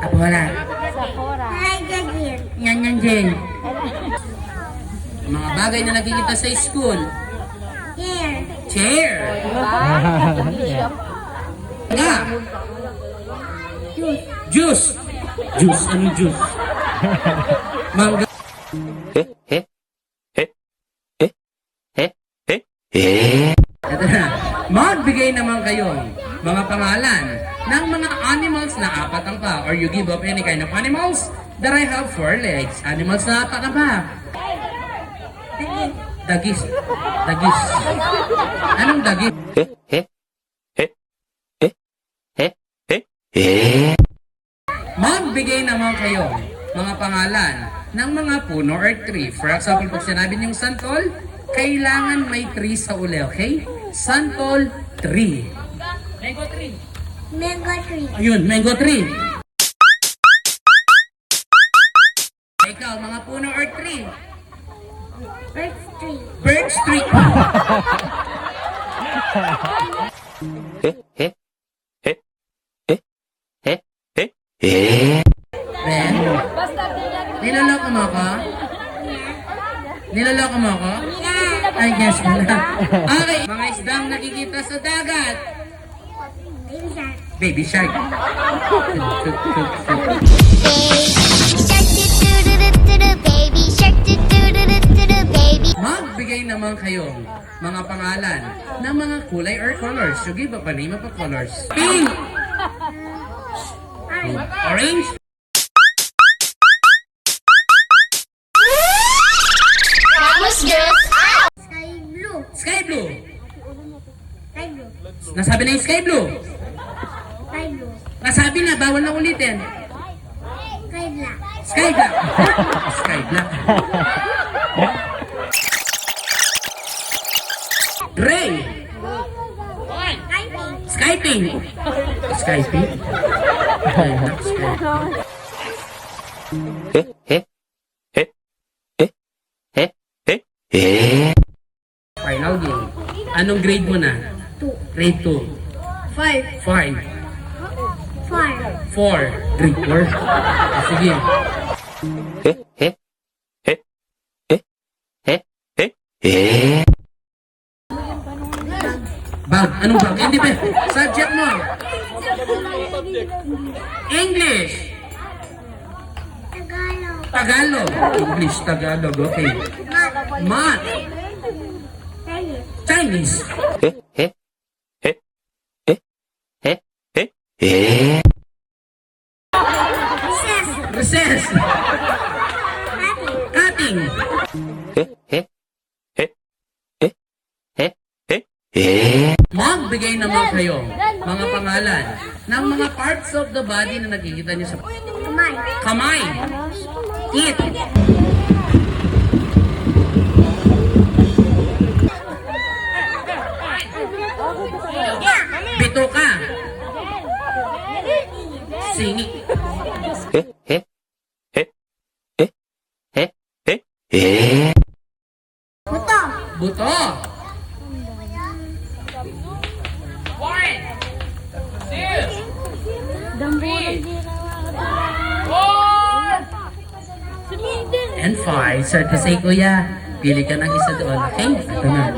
Apo wala. Sakura. Yan, Jen. Mga bagay na nakikita sa school. Chair. Nga. Juice. Juice. Anong juice? Mangga. Ito na. Magbigay naman kayo mga pangalan ng mga animals na apat ang pa, or you give up any kind of animals that I have 4 legs. Animals na apat ang pa. Dagis. Dagis. Anong dagis? Magbigay naman kayo mga pangalan ng mga puno or tree. For example, pag sinabi niyong santol, kailangan may tree sa uli, okay? Santol tree. Mango tree. Mango tree. Ayun, mango tree. Ikaw, mga puno or tree? Birch tree. Birch tree. Ben, niloloko mo ako? Niloloko mo ako? I guess wala. Okay, mga isdang nakikita sa dagat. Baby shark. Magbigay naman kayo mga pangalan ng mga kulay or colors. So give up a name of a colors. Pink. Orange. Sky blue. Sky blue. Sky blue. Nasabi na yung sky blue. Sky blue. Nasabi na, bawal na ulitin. Sky black. Sky black. Sky black. Gray. Sky pink. Sky pink. Sky pink. Sky black. Sky Final game. Anong grade mo na? 2. Grade 2. 5. 5. 4. 4. Grade 4. Sige. Bag. Anong bag? Hindi ba? Subject mo. English. Tagalog. Tagalog. English, Tagalog. Okay. Math. Chinese. Chinese. Recess. Recess. Cutting. Cutting. Magbigay naman kayo mga pangalan ng mga parts of the body na nakikita niyo sa Kamay. kamay. Eat. Pito ka. Singi. Buto. Buto. And 5. Sir, kasi kuya, pili ka ng isa doon. Okay? Ito na.